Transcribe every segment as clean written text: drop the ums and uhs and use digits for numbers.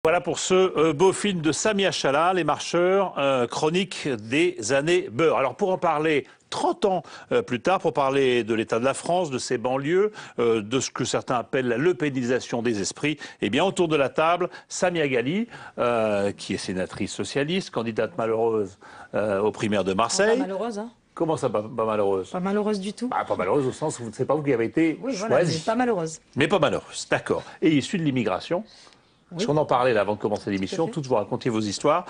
Voilà pour ce beau film de Samia Chala, Les Marcheurs, chronique des années beurre. Alors pour en parler 30 ans plus tard, pour parler de l'état de la France, de ses banlieues, de ce que certains appellent la lepénisation des esprits, eh bien autour de la table, Samia Ghali, qui est sénatrice socialiste, candidate malheureuse aux primaires de Marseille. Pas malheureuse, hein. Comment ça, pas malheureuse? Pas malheureuse du tout. Pas malheureuse au sens où c'est pas vous qui avez été Oui, choisie. voilà, mais pas malheureuse. Mais pas malheureuse, d'accord. Et issue de l'immigration. Parce qu'on en parlait là avant de commencer l'émission, toutes vous racontiez vos histoires.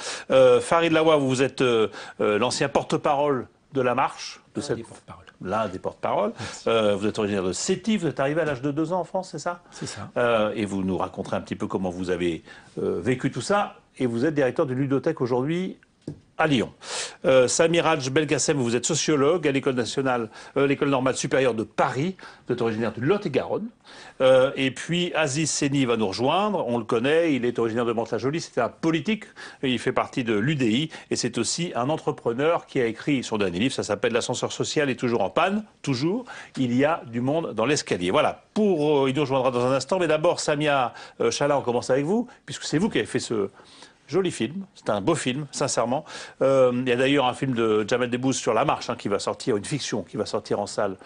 Farid Laouia, vous êtes l'ancien porte-parole de La Marche. L'un des porte-parole. Vous êtes originaire de Sétif, vous êtes arrivé à l'âge de 2 ans en France, c'est ça? C'est ça. Et vous nous raconterez un petit peu comment vous avez vécu tout ça. Et vous êtes directeur de ludothèque aujourd'hui à Lyon. Samiraj Belkacem, vous êtes sociologue à l'école normale supérieure de Paris. Vous êtes originaire du Lot-et-Garonne. Et puis Aziz Seni va nous rejoindre. On le connaît, il est originaire de Mantes-la-Jolie. C'était un politique. Il fait partie de l'UDI. Et c'est aussi un entrepreneur qui a écrit son dernier livre. Ça s'appelle L'ascenseur social est toujours en panne. Toujours. Il y a du monde dans l'escalier. Voilà. Il nous rejoindra dans un instant. Mais d'abord, Samia Chala, on commence avec vous, puisque c'est vous qui avez fait ce joli film, c'est un beau film, sincèrement. Il y a d'ailleurs un film de Jamel Debbouze sur la marche qui va sortir, une fiction qui va sortir en salle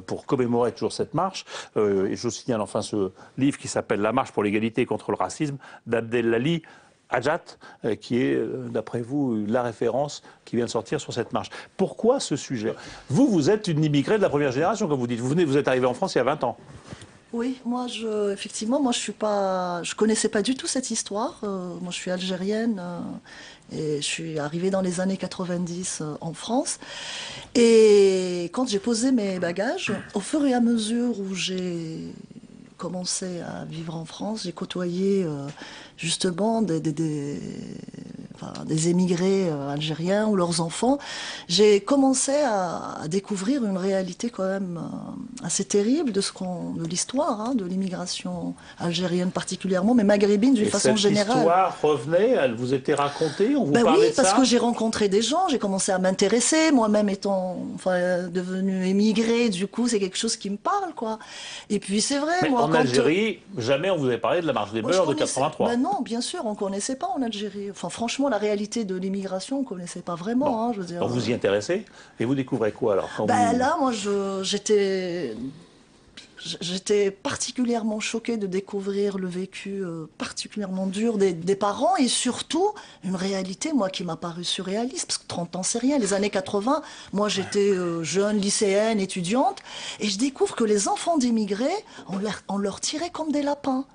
pour commémorer toujours cette marche. Et je vous signale enfin ce livre qui s'appelle La marche pour l'égalité et contre le racisme d'Abdelali Hadjat, qui est, d'après vous, la référence qui vient de sortir sur cette marche. Pourquoi ce sujet? Vous êtes une immigrée de la première génération, comme vous dites. Vous êtes arrivé en France il y a 20 ans. Oui, moi, effectivement, moi, je connaissais pas du tout cette histoire. Moi, je suis algérienne et je suis arrivée dans les années 90 en France. Et quand j'ai posé mes bagages, au fur et à mesure où j'ai commencé à vivre en France, j'ai côtoyé justement des émigrés algériens ou leurs enfants. J'ai commencé à découvrir une réalité quand même assez terrible de l'histoire, de l'immigration algérienne particulièrement, mais maghrébine d'une façon générale. Cette histoire revenait, elle vous était racontée, on vous parlait oui, de ça? parce que j'ai rencontré des gens, j'ai commencé à m'intéresser, moi-même étant devenue émigrée, du coup c'est quelque chose qui me parle, quoi. Et puis c'est vrai, mais en Algérie, jamais on vous avait parlé de la marche des beurs de 83. Ben non, bien sûr, on ne connaissait pas en Algérie. Enfin, franchement, la réalité de l'immigration, on ne connaissait pas vraiment. Je veux dire. Donc vous y intéressez et vous découvrez quoi alors quand Là, moi, j'étais particulièrement choquée de découvrir le vécu particulièrement dur des parents et surtout une réalité, moi, qui m'a paru surréaliste, parce que 30 ans, c'est rien. Les années 80, moi, j'étais jeune, lycéenne, étudiante, et je découvre que les enfants d'immigrés, on leur tirait comme des lapins.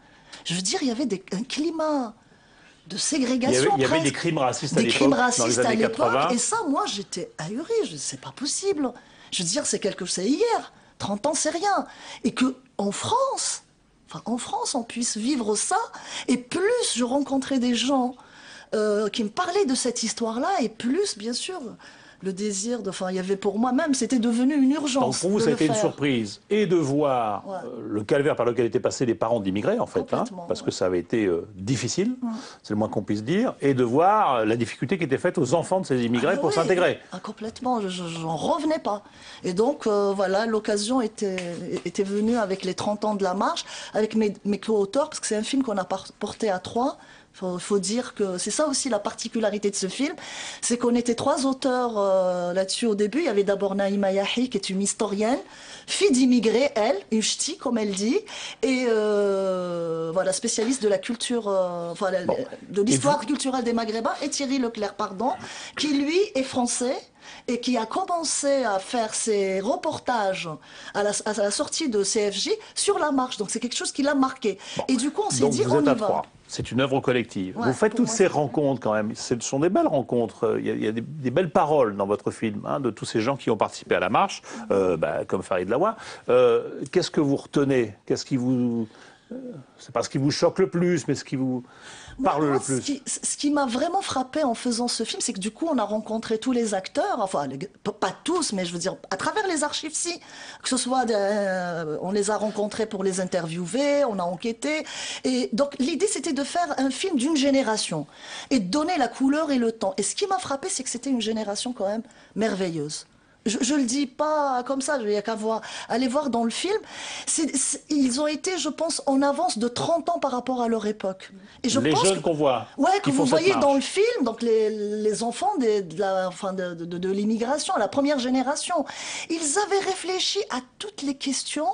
Je veux dire, il y avait un climat de ségrégation. Il y avait des crimes racistes à l'époque, dans les années 80. Et ça, moi, j'étais ahurie. Je dis, c'est pas possible. Je veux dire, c'est hier. 30 ans, c'est rien. Et que en France, on puisse vivre ça. Et plus je rencontrais des gens qui me parlaient de cette histoire-là, et plus, bien sûr, le désir il y avait pour moi-même, c'était devenu une urgence. Donc pour vous, ça a été une surprise et de voir le calvaire par lequel étaient passés les parents d'immigrés, en fait, parce que ça avait été difficile, c'est le moins qu'on puisse dire, et de voir la difficulté qui était faite aux enfants de ces immigrés pour s'intégrer. Complètement, j'en revenais pas. Et donc, voilà, l'occasion était venue avec les 30 ans de la marche, avec mes co-auteurs, parce que c'est un film qu'on a porté à 3. Faut dire que c'est ça aussi la particularité de ce film, c'est qu'on était 3 auteurs là-dessus au début. Il y avait d'abord Naïma Yahi, qui est une historienne, fille d'immigrés, elle, une ch'ti, comme elle dit, et spécialiste de la culture, de l'histoire culturelle des Maghrébins, et Thierry Leclerc, qui lui est français, et qui a commencé à faire ses reportages à la sortie de CFJ sur la marche. Donc c'est quelque chose qui l'a marqué. Et du coup, on s'est dit, on y va. C'est une œuvre collective. Vous faites toutes ces rencontres quand même. Ce sont des belles rencontres. Il y a des belles paroles dans votre film, de tous ces gens qui ont participé à la marche, comme Farid Laouia. Qu'est-ce que vous retenez? C'est pas ce qui vous choque le plus, mais ce qui vous parle le plus. Ce qui m'a vraiment frappé en faisant ce film, c'est que du coup, on a rencontré tous les acteurs, pas tous, mais je veux dire, à travers les archives, que ce soit, on les a rencontrés pour les interviewer, on a enquêté, et donc l'idée, c'était de faire un film d'une génération, et de donner la couleur et le temps. Et ce qui m'a frappé, c'est que c'était une génération quand même merveilleuse. Je le dis pas comme ça, il n'y a qu'à aller voir dans le film. Ils ont été, je pense, en avance de 30 ans par rapport à leur époque. Et je Les pense jeunes qu'on voit, ouais, que qui vous font cette voyez dans marche. le film, donc les enfants de l'immigration, la première génération, ils avaient réfléchi à toutes les questions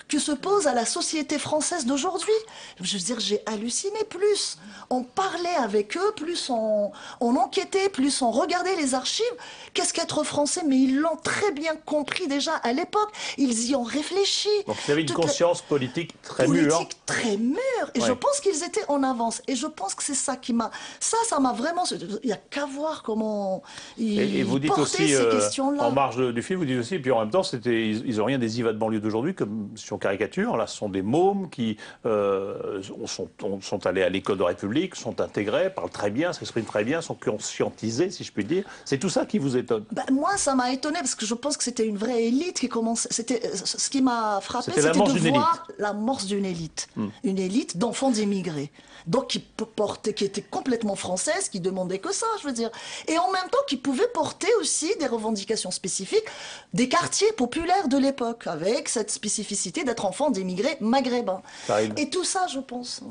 que se pose à la société française d'aujourd'hui. Je veux dire, j'ai halluciné. Plus on parlait avec eux, plus on enquêtait, plus on regardait les archives. Qu'est-ce qu'être français? Mais ils l'ont très bien compris déjà à l'époque. Ils y ont réfléchi. Donc il y avait une Toute la conscience politique très mûre. politique très mûre. Et je Ouais. pense qu'ils étaient en avance. Et je pense que c'est ça qui m'a... Ça m'a vraiment... Il n'y a qu'à voir comment Et vous ils dites portaient aussi, ces questions-là. en marge du film, vous dites aussi, puis en même temps, ils ont rien des Iva de banlieue d'aujourd'hui, comme si on caricature. Là, ce sont des mômes qui sont allés à l'école de République, sont intégrés, parlent très bien, s'expriment très bien, sont conscientisés, si je puis dire. C'est tout ça qui vous étonne. Ben, moi, ça m'a étonné parce que je pense que c'était une vraie élite qui commençait. Ce qui m'a frappé, C'était c'était l'amorce de d'une voir l'amorce d'une élite. Une élite d'enfants d'immigrés. Donc, qui était complètement française, qui demandait que ça, je veux dire. Et en même temps, qui pouvait porter aussi des revendications spécifiques des quartiers populaires de l'époque, avec cette spécificité d'être enfant d'immigrés maghrébins. Karine, Et tout ça, je pense.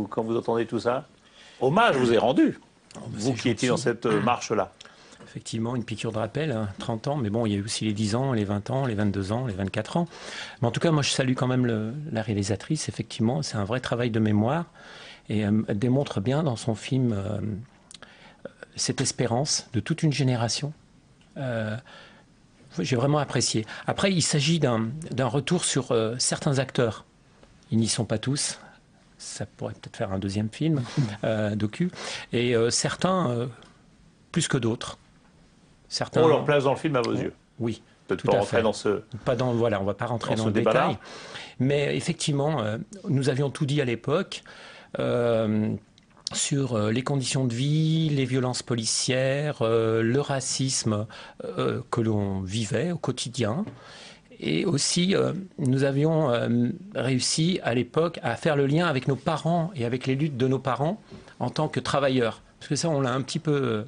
quand vous entendez tout ça, hommage vous est rendu, Oh, vous qui étiez dans cette marche-là. Effectivement, une piqûre de rappel, hein, 30 ans, mais bon, il y a eu aussi les 10 ans, les 20 ans, les 22 ans, les 24 ans. Mais en tout cas, moi, je salue quand même la réalisatrice, effectivement, c'est un vrai travail de mémoire, et elle démontre bien dans son film cette espérance de toute une génération. J'ai vraiment apprécié. Après, il s'agit d'un retour sur certains acteurs. Ils n'y sont pas tous. Ça pourrait peut-être faire un deuxième film, docu. Et certains, plus que d'autres. Certains, On leur place dans le film à vos yeux. oui, Peut-être tout pas à rentrer fait. dans ce... Voilà, on ne va pas rentrer dans dans ce le débat-là. détail. Mais effectivement, nous avions tout dit à l'époque sur les conditions de vie, les violences policières, le racisme que l'on vivait au quotidien. Et aussi, nous avions réussi à l'époque à faire le lien avec nos parents et avec les luttes de nos parents en tant que travailleurs. Parce que ça, on l'a un petit peu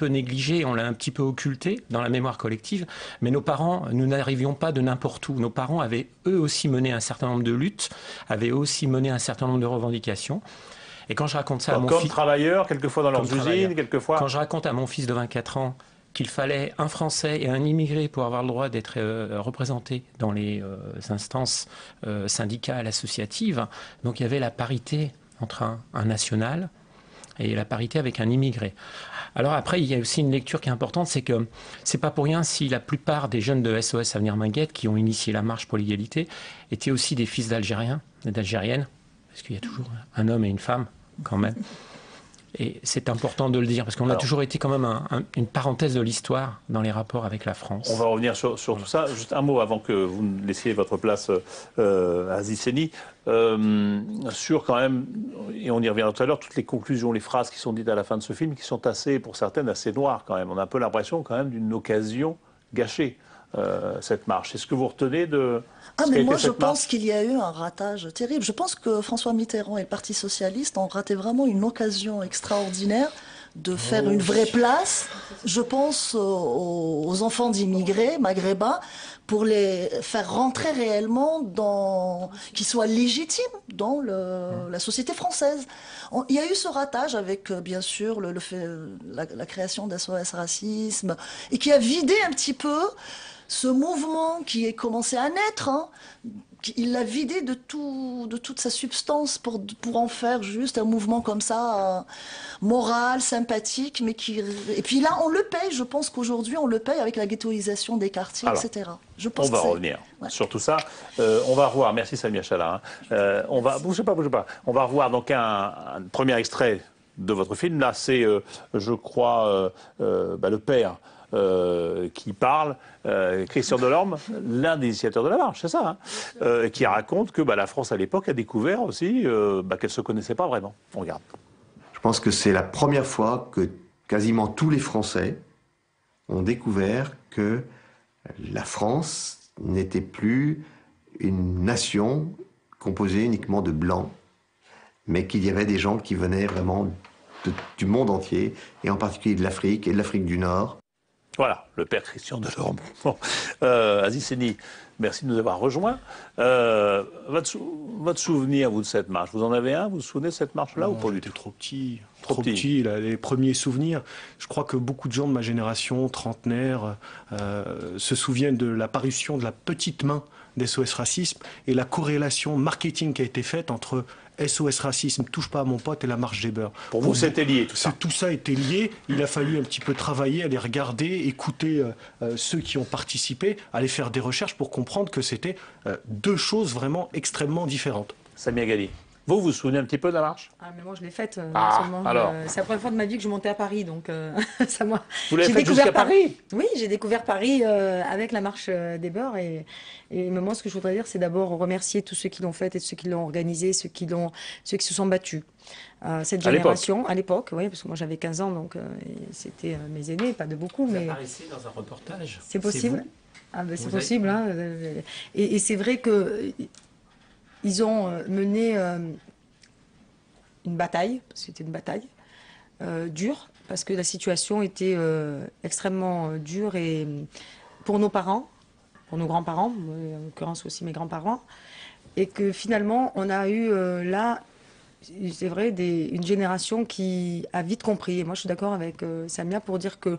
négligé, on l'a un petit peu occulté dans la mémoire collective. Mais nos parents, nous n'arrivions pas de n'importe où. Nos parents avaient eux aussi mené un certain nombre de luttes, avaient aussi mené un certain nombre de revendications. Et quand je raconte ça à mon Comme fils... travailleurs, quelquefois dans leurs usines, quelquefois... Quand je raconte à mon fils de 24 ans qu'il fallait un Français et un immigré pour avoir le droit d'être représenté dans les instances syndicales, associatives, donc il y avait la parité entre un national et la parité avec un immigré. Alors après, il y a aussi une lecture qui est importante, c'est que c'est pas pour rien si la plupart des jeunes de SOS Avenir Minguette qui ont initié la marche pour l'égalité étaient aussi des fils d'Algériens et d'Algériennes, parce qu'il y a toujours un homme et une femme quand même. Et c'est important de le dire, parce qu'on a toujours été quand même une parenthèse de l'histoire dans les rapports avec la France. On va revenir sur tout ça. Juste un mot avant que vous ne laissiez votre place à Zisseni. Sur quand même, et on y reviendra tout à l'heure, toutes les conclusions, les phrases qui sont dites à la fin de ce film, qui sont assez, pour certaines, assez noires quand même. On a un peu l'impression quand même d'une occasion gâchée, cette marche. Est-ce que vous retenez de... Mais moi, je pense qu'il y a eu un ratage terrible. Je pense que François Mitterrand et le Parti socialiste ont raté vraiment une occasion extraordinaire de faire une vraie place, je pense, aux enfants d'immigrés maghrébins, pour les faire rentrer réellement qu'ils soient légitimes dans la société française. Il y a eu ce ratage avec, bien sûr, la création d'SOS Racisme, et qui a vidé un petit peu ce mouvement qui est commencé à naître, hein. Il l'a vidé de toute sa substance pour en faire juste un mouvement comme ça, moral, sympathique, mais et puis là, on le paye. Je pense qu'aujourd'hui, on le paye avec la ghettoisation des quartiers, etc. Je pense on va revenir sur tout ça. On va revoir, merci Samia Chala. Bougez pas. On va revoir donc un premier extrait de votre film. Là, c'est, je crois, le père qui parle, Christian Delorme, l'un des initiateurs de la marche, c'est ça, hein, qui raconte que la France à l'époque a découvert aussi qu'elle ne se connaissait pas vraiment. On regarde. Je pense que c'est la première fois que quasiment tous les Français ont découvert que la France n'était plus une nation composée uniquement de blancs, mais qu'il y avait des gens qui venaient vraiment du monde entier, et en particulier de l'Afrique et de l'Afrique du Nord. Voilà, le père Christian Delorme. Bon. Aziz Seni, merci de nous avoir rejoints. Votre souvenir, vous, de cette marche, vous en avez un? Vous vous souvenez de cette marche-là ou pas du tout? Trop petit. Trop petit, là, les premiers souvenirs. Je crois que beaucoup de gens de ma génération, trentenaire, se souviennent de l'apparition de la petite main d'SOS Racisme et la corrélation marketing qui a été faite entre SOS Racisme, touche pas à mon pote et la marche des beurs. Pour vous, c'était lié tout ça? Tout ça était lié. Il a fallu un petit peu travailler, aller regarder, écouter ceux qui ont participé, aller faire des recherches pour comprendre que c'était deux choses vraiment extrêmement différentes. Samia Ghali, vous vous souvenez un petit peu de la marche? Ah, mais moi, je l'ai faite. Alors c'est la première fois de ma vie que je montais à Paris, donc ça moi. Vous l'avez faite jusqu'à Paris? Oui, j'ai découvert Paris avec la marche des beurs et moi, ce que je voudrais dire, c'est d'abord remercier tous ceux qui l'ont faite et ceux qui l'ont organisée, ceux qui se sont battus. Cette génération, à l'époque, oui, parce que moi j'avais 15 ans, donc c'était mes aînés, pas de beaucoup, Vous mais apparaissez dans un reportage. c'est possible. Ah, ben, c'est possible, avez... hein. Et c'est vrai que ils ont mené une bataille, c'était une bataille dure, parce que la situation était extrêmement dure et pour nos parents, pour nos grands-parents, en l'occurrence aussi mes grands-parents, et que finalement on a eu là, c'est vrai, une génération qui a vite compris. Et moi, je suis d'accord avec Samia pour dire que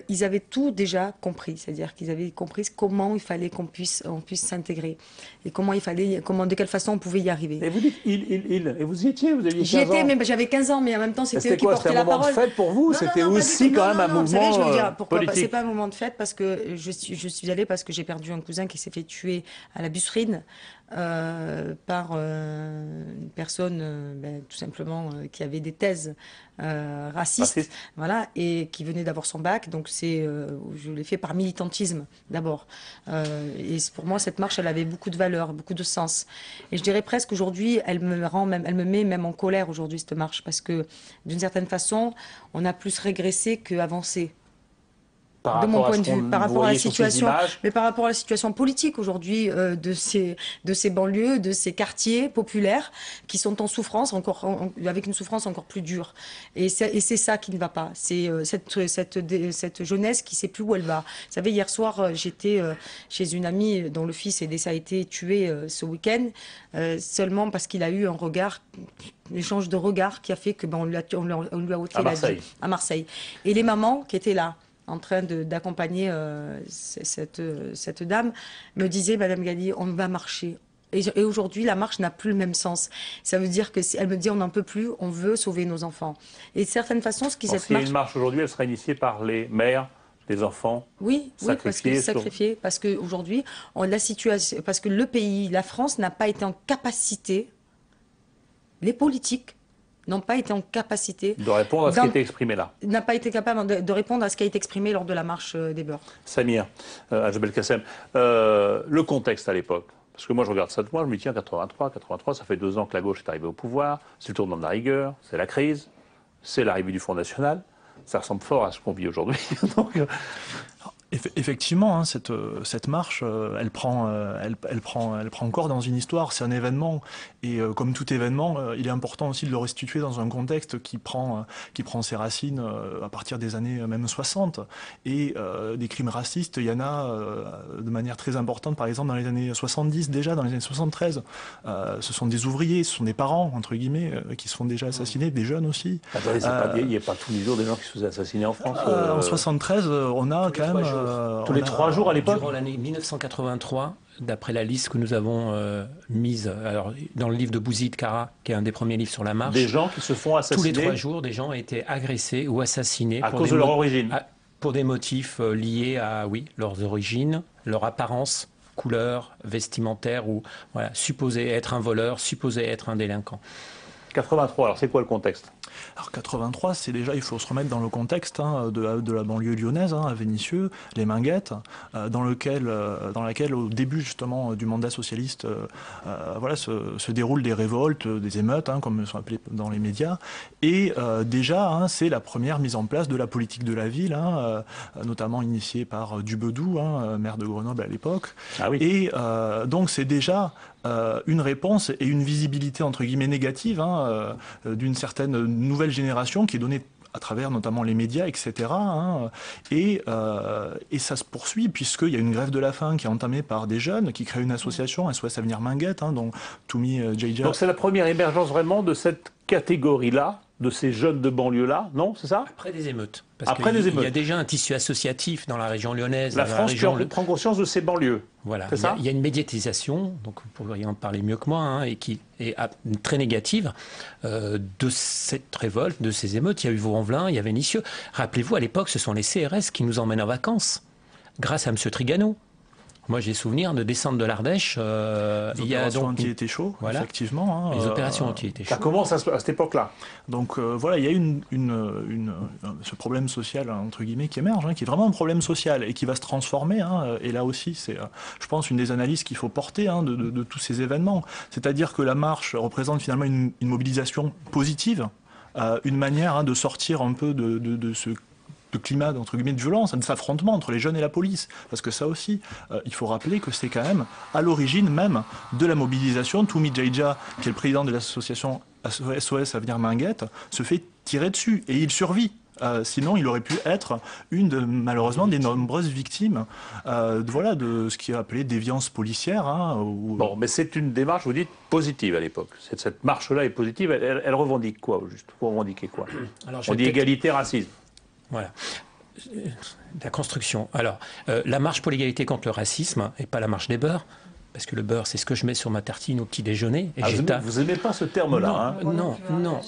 ils avaient tout déjà compris. C'est-à-dire qu'ils avaient compris comment il fallait qu'on puisse s'intégrer et de quelle façon on pouvait y arriver. Et vous dites et vous y étiez, vous aviez 15 ans. J'y étais, mais j'avais 15 ans, mais en même temps, c'était eux qui portaient la parole. C'était un moment de fête pour vous? C'était aussi quand même un mouvement politique? Vous savez, je veux dire, pourquoi c'est pas un moment de fête parce que je suis allée parce que j'ai perdu un cousin qui s'est fait tuer à la Busserine. Par une personne tout simplement qui avait des thèses racistes, voilà, et qui venait d'avoir son bac. Donc je l'ai fait par militantisme d'abord. Et pour moi, cette marche, elle avait beaucoup de valeur, beaucoup de sens. Et je dirais presque aujourd'hui, elle me met même en colère aujourd'hui cette marche, parce que d'une certaine façon, on a plus régressé qu'avancé. De mon point de vue, par rapport à la situation, mais par rapport à la situation politique aujourd'hui de ces banlieues, de ces quartiers populaires qui sont en souffrance, avec une souffrance encore plus dure. Et c'est ça qui ne va pas. C'est cette jeunesse qui ne sait plus où elle va. Vous savez, hier soir, j'étais chez une amie dont le fils a été tué ce week-end, seulement parce qu'il a eu un échange de regards qui a fait que on lui a ôté la vie à Marseille. Et les mamans qui étaient là, en train d'accompagner cette dame, me disait, Madame Ghali, on va marcher. Et aujourd'hui, la marche n'a plus le même sens. Ça veut dire elle me dit, on n'en peut plus, on veut sauver nos enfants. Et de certaine façon, cette marche... une marche aujourd'hui, elle sera initiée par les mères des enfants sacrifiés, parce qu'aujourd'hui, parce que le pays, la France, n'a pas été en capacité, les politiques, n'ont pas été en capacité de répondre à ce qui a été exprimé là. N'a pas été capable de répondre à ce qui a été exprimé lors de la marche des beurs. Samir, Hadj Belkacem, le contexte à l'époque, parce que moi je regarde ça de moi, je me dis tiens, 83, ça fait 2 ans que la gauche est arrivée au pouvoir, c'est le tournant de la rigueur, c'est la crise, c'est l'arrivée du Front National, ça ressemble fort à ce qu'on vit aujourd'hui. Donc, effectivement, hein, cette marche, elle prend corps dans une histoire. C'est un événement, et comme tout événement, il est important aussi de le restituer dans un contexte qui prend ses racines à partir des années même 60. Et des crimes racistes, il y en a de manière très importante, par exemple dans les années 70, déjà dans les années 73. Ce sont des ouvriers, ce sont des parents, entre guillemets, qui se font déjà assassiner, des jeunes aussi. Attendez, il n'y a pas tous les jours des gens qui se faisaient assassiner en France. En 73, on a quand même... tous les 3 jours à l'époque. Durant l'année 1983, d'après la liste que nous avons mise dans le livre de Bouzid Kara, qui est un des premiers livres sur la marche, des gens qui se font assassiner. Tous les 3 jours, des gens ont été agressés ou assassinés à cause de leur origine. Pour des motifs liés à leurs origines, leur apparence, couleur, vestimentaire, ou supposé être un voleur, supposé être un délinquant. 83, alors c'est quoi le contexte? Alors 83, c'est déjà, il faut se remettre dans le contexte de la banlieue lyonnaise, à Vénissieux, les Minguettes, dans laquelle au début justement du mandat socialiste, se déroulent des révoltes, des émeutes, comme elles sont appelées dans les médias. Et déjà, c'est la première mise en place de la politique de la ville, notamment initiée par Dubedou, maire de Grenoble à l'époque. Ah oui. Et donc c'est déjà une réponse et une visibilité entre guillemets négative d'une certaine nouvelle génération qui est donnée à travers notamment les médias, etc. Hein, et ça se poursuit puisqu'il y a une grève de la faim qui est entamée par des jeunes qui créent une association, SOS Avenir Minguette, hein, dont Toumi Djeidja. Donc c'est la première émergence vraiment de cette catégorie-là, de ces jeunes de banlieue-là, non? C'est ça? Après des émeutes. Parce Après des émeutes. Il y a déjà un tissu associatif dans la région lyonnaise. La France prend conscience de ces banlieues. Voilà. C'est ça? Il y a une médiatisation, donc vous pourriez en parler mieux que moi, hein, et qui est très négative de cette révolte, de ces émeutes. Il y a eu Vaux-en-Velin, il y avait Nissieux. Rappelez-vous, à l'époque, ce sont les CRS qui nous emmènent en vacances, grâce à M. Trigano. Moi, j'ai souvenir de descendre de l'Ardèche. Il y a donc anti-été chaud, voilà. Effectivement. Les opérations anti-été chaud. Ça commence à cette époque-là. Donc voilà, il y a ce problème social, entre guillemets, qui émerge, hein, qui est vraiment un problème social et qui va se transformer. Hein, et là aussi, c'est, je pense, une des analyses qu'il faut porter hein, de tous ces événements. C'est-à-dire que la marche représente finalement une mobilisation positive, une manière hein, de sortir un peu de ce climat entre guillemets de violence, de s'affrontement entre les jeunes et la police. Parce que ça aussi, il faut rappeler que c'est quand même à l'origine même de la mobilisation. Toumi Djeidja, qui est le président de l'association SOS Avenir Minguette, se fait tirer dessus et il survit. Sinon, il aurait pu être malheureusement des nombreuses victimes voilà, de ce qui est appelé déviance policière. Hein, Bon, mais c'est une démarche, vous dites, positive à l'époque. Cette marche-là est positive. Elle revendique quoi, juste? Vous revendiquez quoi? Alors, on dit égalité, racisme. Voilà. La construction. Alors, la marche pour l'égalité contre le racisme, et pas la marche des beurs, parce que le beurre, c'est ce que je mets sur ma tartine au petit déjeuner. Et vous n'aimez pas ce terme-là? Non.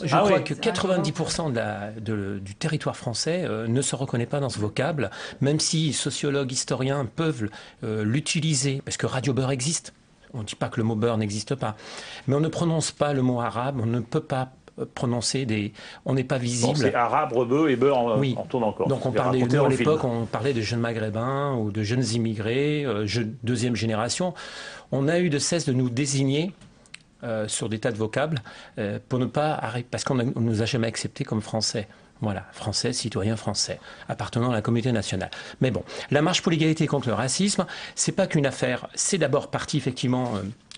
Je crois que 90% du territoire français ne se reconnaît pas dans ce vocable, même si sociologues, historiens peuvent l'utiliser, parce que Radio Beurre existe. On ne dit pas que le mot beurre n'existe pas. Mais on ne prononce pas le mot arabe, on ne peut pas prononcer des... On n'est pas visible. Bon, c'est arabe, rebeu et beurre en tourne encore. Donc on parlait, nous, à l'époque, on parlait de jeunes maghrébins ou de jeunes immigrés, deuxième génération. On a eu de cesse de nous désigner sur des tas de vocables pour ne pas arrêter, parce qu'on ne nous a jamais acceptés comme français. Voilà, français, citoyen français, appartenant à la communauté nationale. Mais bon, la marche pour l'égalité contre le racisme, c'est pas qu'une affaire, c'est d'abord parti effectivement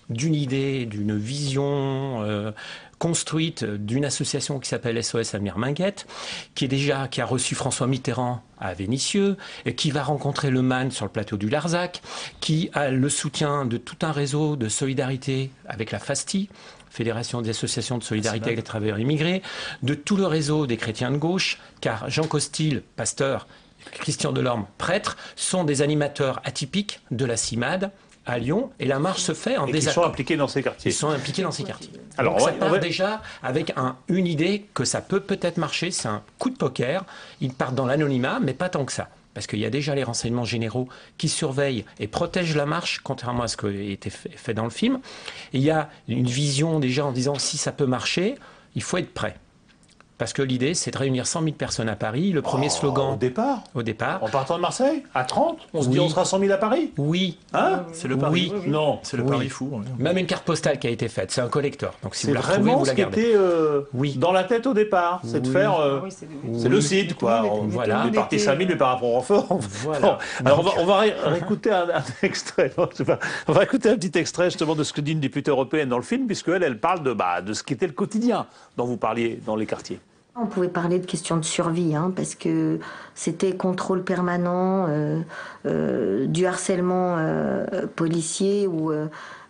d'une idée, d'une vision construite d'une association qui s'appelle SOS Avenir Minguette, qui a reçu François Mitterrand à Vénissieux, et qui va rencontrer le MAN sur le plateau du Larzac, qui a le soutien de tout un réseau de solidarité avec la FASTI, Fédération des associations de solidarité avec les travailleurs immigrés, de tout le réseau des chrétiens de gauche, car Jean Costil, pasteur, Christian Delorme, prêtre, sont des animateurs atypiques de la CIMAD à Lyon, et la marche se fait en désaccord. Ils sont impliqués dans ces quartiers. Ils sont impliqués dans ces quartiers. Alors, donc ça part déjà avec une idée que ça peut peut-être marcher, c'est un coup de poker, ils partent dans l'anonymat, mais pas tant que ça. Parce qu'il y a déjà les renseignements généraux qui surveillent et protègent la marche, contrairement à ce qui a été fait dans le film. Et il y a une vision déjà en disant si ça peut marcher, il faut être prêt. Parce que l'idée, c'est de réunir 100 000 personnes à Paris. Le premier slogan... Au départ. En partant de Marseille? À 30? On se dit on sera 100 000 à Paris? Oui. Hein? C'est le pari. Oui. Non. C'est le pari fou. Oui. Même une carte postale qui a été faite. C'est un collector. Donc si vous la retrouvez, vraiment vous la gardez. C'était dans la tête au départ. C'est de faire... c'est le site, quoi. Voilà. Les parties 5 000, mais par rapport au renfort. Voilà. Bon. Alors on va réécouter un extrait. On va écouter un petit extrait justement de ce que dit une députée européenne dans le film, puisqu'elle parle de ce qu'était le quotidien dont vous parliez dans les quartiers. On pouvait parler de questions de survie, parce que c'était contrôle permanent, du harcèlement policier, où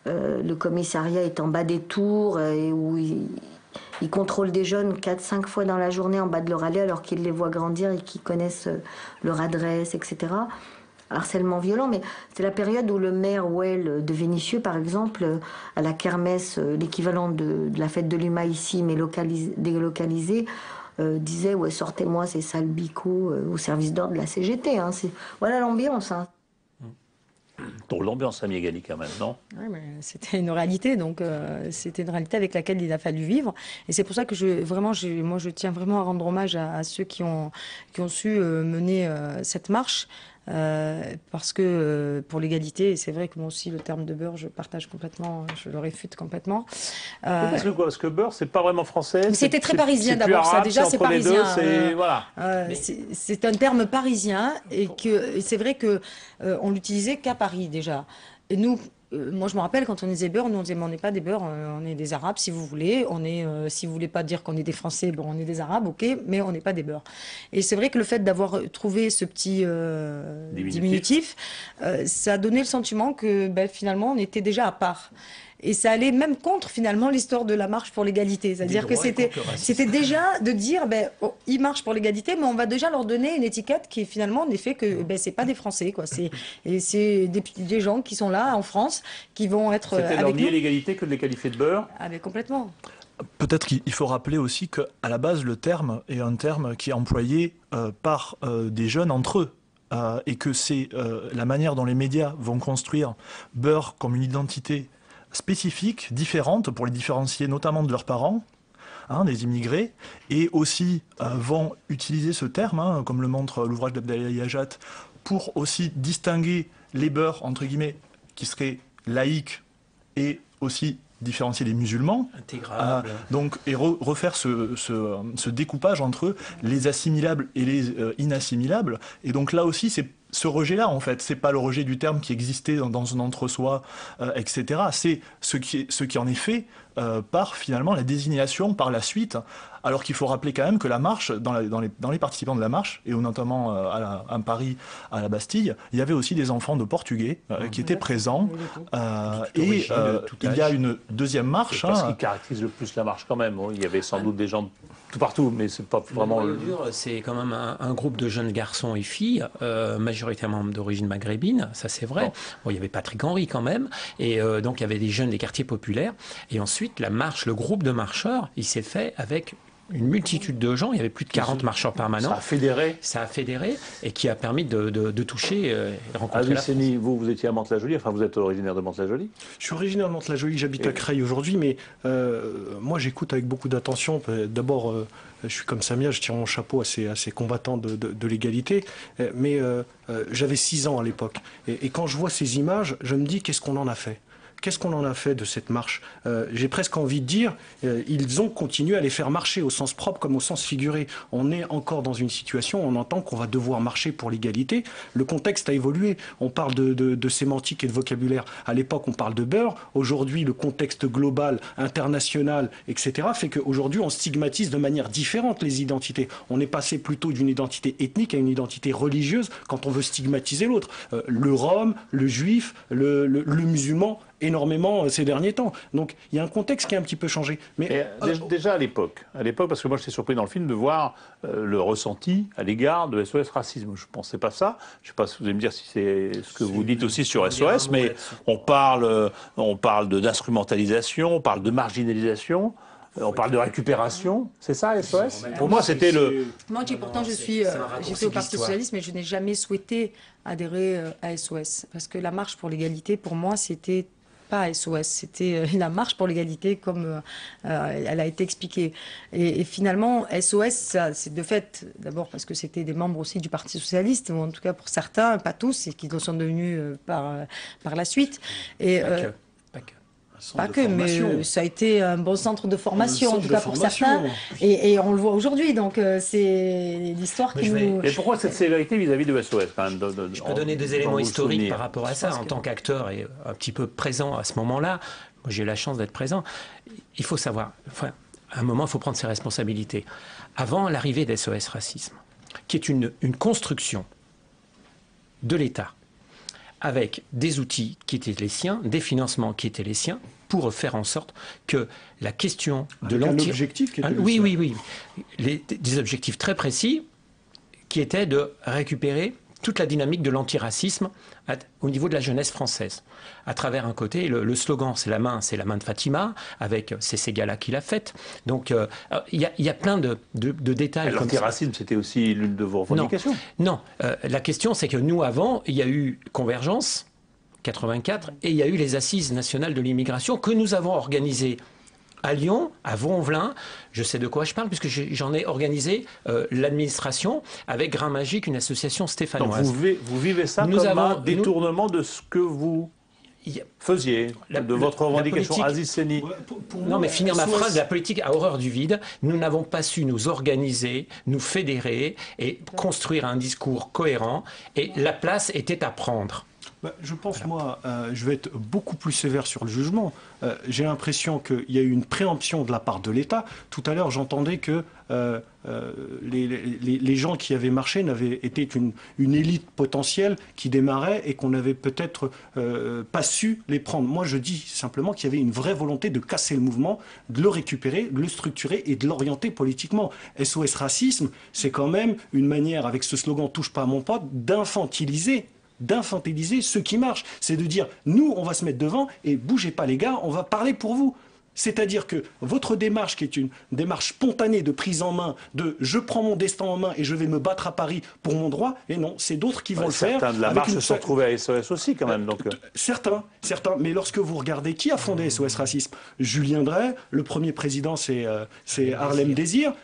le commissariat est en bas des tours, et où ils contrôlent des jeunes 4-5 fois dans la journée en bas de leur allée, alors qu'ils les voient grandir et qu'ils connaissent leur adresse, etc. Harcèlement violent, mais c'est la période où le maire Well de Vénissieux, par exemple, à la kermesse, l'équivalent de la fête de l'UMA ici, mais délocalisée, disait ouais, sortez-moi ces sales bicots au service d'ordre de la CGT. Voilà l'ambiance. Drôle d'ambiance, Samy Ghali, quand même, non? Oui, mais c'était une réalité, donc c'était une réalité avec laquelle il a fallu vivre. Et c'est pour ça que je tiens vraiment à rendre hommage à ceux qui ont su mener cette marche. Parce que pour l'égalité, et c'est vrai que moi aussi le terme de beurre je partage complètement, je le réfute complètement. Parce que beurre c'est pas vraiment français. C'était très parisien d'abord, ça déjà c'est parisien. Voilà. C'est un terme parisien et que c'est vrai que on l'utilisait qu'à Paris déjà. Et nous, moi, je me rappelle, quand on disait beurre, nous, on disait, mais on n'est pas des beurs, on est des Arabes, si vous voulez. Si vous voulez pas dire qu'on est des Français, bon, on est des Arabes, ok, mais on n'est pas des beurs. Et c'est vrai que le fait d'avoir trouvé ce petit diminutif, ça a donné le sentiment que, finalement, on était déjà à part. Et ça allait même contre, finalement, l'histoire de la marche pour l'égalité. C'est-à-dire que c'était déjà de dire, ils marchent pour l'égalité, mais on va déjà leur donner une étiquette qui est finalement, en effet, que c'est pas des Français, quoi. C'est des gens qui sont là, en France, qui vont être avec nous. C'était leur nier l'égalité que de les qualifier de beurre. Ah, mais complètement. Peut-être qu'il faut rappeler aussi qu'à la base, le terme est un terme qui est employé par des jeunes entre eux. Et que c'est la manière dont les médias vont construire beurre comme une identité spécifiques, différentes, pour les différencier notamment de leurs parents, des immigrés, et aussi vont utiliser ce terme, comme le montre l'ouvrage d'Abdelali Hajat, pour aussi distinguer les beurs, entre guillemets, qui seraient laïques, et aussi différencier les musulmans, donc, et refaire ce découpage entre les assimilables et les inassimilables. Et donc là aussi, c'est ce rejet-là, en fait, c'est pas le rejet du terme qui existait dans un entre-soi, etc. C'est ce qui en est fait par finalement la désignation par la suite. Alors qu'il faut rappeler quand même que la marche, dans les participants de la marche, et notamment à Paris, à la Bastille, il y avait aussi des enfants de Portugais qui étaient présents. Et il y a une deuxième marche. C'est ce qui caractérise le plus la marche quand même. Il y avait sans doute des gens tout partout, mais c'est pas vraiment... Le dur, c'est quand même un groupe de jeunes garçons et filles, majoritairement d'origine maghrébine, ça c'est vrai. Bon, il y avait Patrick Henry quand même, et donc il y avait des jeunes des quartiers populaires. Et ensuite, la marche, le groupe de marcheurs, il s'est fait avec une multitude de gens, il y avait plus de 40 marcheurs permanents. Ça a fédéré et qui a permis de toucher, de rencontrer la France. Vous étiez à Mantes-la-Jolie, enfin vous êtes originaire de Mantes-la-Jolie? Je suis originaire de Mantes-la-Jolie, j'habite à Creil aujourd'hui, mais moi j'écoute avec beaucoup d'attention. D'abord, je suis comme Samia, je tire mon chapeau à ces combattants de l'égalité, mais j'avais 6 ans à l'époque. Et quand je vois ces images, je me dis qu'est-ce qu'on en a fait? Qu'est-ce qu'on en a fait de cette marche? J'ai presque envie de dire, ils ont continué à les faire marcher au sens propre comme au sens figuré. On est encore dans une situation où on entend qu'on va devoir marcher pour l'égalité. Le contexte a évolué. On parle de sémantique et de vocabulaire. À l'époque, on parle de beurre. Aujourd'hui, le contexte global, international, etc. fait qu'aujourd'hui, on stigmatise de manière différente les identités. On est passé plutôt d'une identité ethnique à une identité religieuse quand on veut stigmatiser l'autre. Le Rom, le Juif, le musulman, énormément ces derniers temps. Donc il y a un contexte qui a un petit peu changé. Mais déjà à l'époque, parce que moi j'étais surpris dans le film de voir le ressenti à l'égard de SOS Racisme. Je ne pensais pas ça. Je ne sais pas si vous allez me dire si c'est ce que vous dites aussi sur SOS, mais on parle d'instrumentalisation, on parle de marginalisation. On parle de récupération, c'est ça SOS? Pour moi, c'était le... Moi, pourtant, j'étais au Parti Socialiste, mais je n'ai jamais souhaité adhérer à SOS. Parce que la marche pour l'égalité, pour moi, c'était pas SOS, c'était la marche pour l'égalité comme elle a été expliquée. Et finalement, SOS, c'est de fait, d'abord parce que c'était des membres aussi du Parti Socialiste, ou en tout cas pour certains, pas tous, et qui le sont devenus par la suite. Et, pas que, mais ça a été un bon centre de formation, en tout cas pour certains. Et on le voit aujourd'hui, donc c'est l'histoire qui nous... Mais pourquoi cette sévérité vis-à-vis de SOS quand même, Je peux donner des éléments historiques par rapport à ça. En tant qu'acteur et un petit peu présent à ce moment-là, moi j'ai eu la chance d'être présent, il faut savoir, à un moment il faut prendre ses responsabilités. Avant l'arrivée d'SOS Racisme, qui est une construction de l'État, avec des outils qui étaient les siens, des financements qui étaient les siens, pour faire en sorte que la question de l'anti... objectif qui était oui. Des objectifs très précis qui étaient de récupérer toute la dynamique de l'antiracisme au niveau de la jeunesse française. À travers un côté, le slogan, c'est la main de Fatima, avec c'est ces gars-là qui l'a faite. Donc, il y a plein de détails. L'antiracisme, c'était aussi l'une de vos revendications? Non. La question, c'est que nous, avant, il y a eu Convergence, 84, et il y a eu les Assises nationales de l'immigration que nous avons organisées à Lyon, à Vaux-en-Velin. Je sais de quoi je parle puisque j'en ai organisé l'administration avec Grain Magique, une association stéphanoise. Donc vous vivez ça comme un détournement de ce que vous faisiez, de votre revendication. Aziz Seni. Non, mais finir ma phrase, la politique a horreur du vide. Nous n'avons pas su nous organiser, nous fédérer et construire un discours cohérent. Et la place était à prendre. Je pense, moi, je vais être beaucoup plus sévère sur le jugement. J'ai l'impression qu'il y a eu une préemption de la part de l'État. Tout à l'heure, j'entendais que les gens qui avaient marché étaient une élite potentielle qui démarrait et qu'on n'avait peut-être pas su les prendre. Moi, je dis simplement qu'il y avait une vraie volonté de casser le mouvement, de le récupérer, de le structurer et de l'orienter politiquement. SOS Racisme, c'est quand même une manière, avec ce slogan « Touche pas à mon pote », d'infantiliser ceux qui marchent. C'est de dire, nous, on va se mettre devant et bougez pas les gars, on va parler pour vous. C'est-à-dire que votre démarche, qui est une démarche spontanée de prise en main, de je prends mon destin en main et je vais me battre à Paris pour mon droit, et non, c'est d'autres qui vont le faire. Certains de la marche se sont retrouvés à SOS aussi quand même. Certains. Mais lorsque vous regardez qui a fondé SOS Racisme, Julien Drey, le premier président c'est Harlem Désir.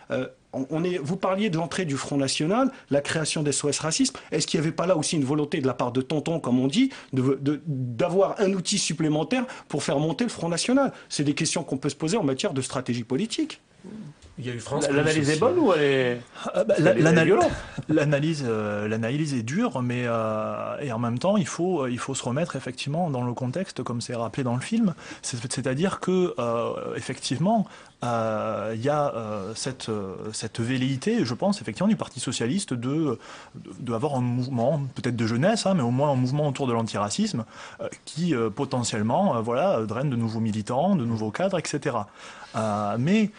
Vous parliez de l'entrée du Front National, la création d'SOS Racisme. Est-ce qu'il n'y avait pas là aussi une volonté de la part de Tonton, comme on dit, d'avoir un outil supplémentaire pour faire monter le Front National? C'est des questions qu'on peut se poser en matière de stratégie politique. Il y a eu France. L'analyse est bonne ou elle est l'analyse est dure, mais et en même temps, il faut se remettre effectivement dans le contexte, comme c'est rappelé dans le film. C'est-à-dire que effectivement, il y a cette velléité, je pense effectivement, du Parti socialiste de avoir un mouvement, peut-être de jeunesse, mais au moins un mouvement autour de l'antiracisme qui potentiellement, draine de nouveaux militants, de nouveaux cadres, etc. Mais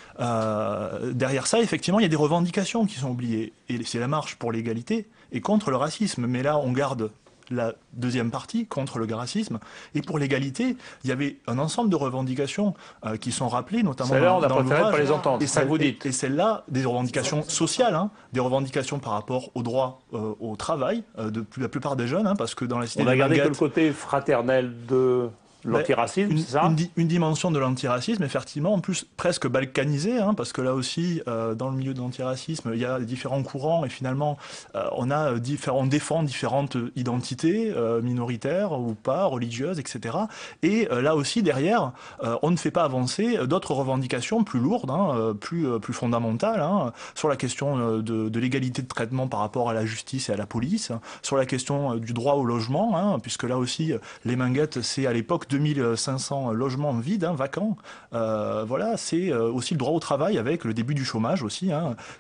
derrière ça, effectivement, il y a des revendications qui sont oubliées. Et c'est la marche pour l'égalité et contre le racisme. Mais là, on garde la deuxième partie, contre le racisme. Et pour l'égalité, il y avait un ensemble de revendications qui sont rappelées, notamment celles-là, on a dans préféré l'ouvrage. pas les entendre, c'est ça que vous dites. Et celles-là, des revendications sociales, des revendications par rapport au droit au travail de la plupart des jeunes, parce que dans la cité on a gardé que le côté fraternel de l'antiracisme, c'est ça ? Une dimension de l'antiracisme, effectivement, en plus presque balkanisée, parce que là aussi, dans le milieu de l'antiracisme, il y a différents courants et finalement, on défend différentes identités minoritaires ou pas, religieuses, etc. Et là aussi, derrière, on ne fait pas avancer d'autres revendications plus lourdes, plus fondamentales, sur la question de l'égalité de traitement par rapport à la justice et à la police, sur la question du droit au logement, puisque là aussi, les Minguettes, c'est à l'époque 2500 logements vides, vacants. C'est aussi le droit au travail avec le début du chômage aussi,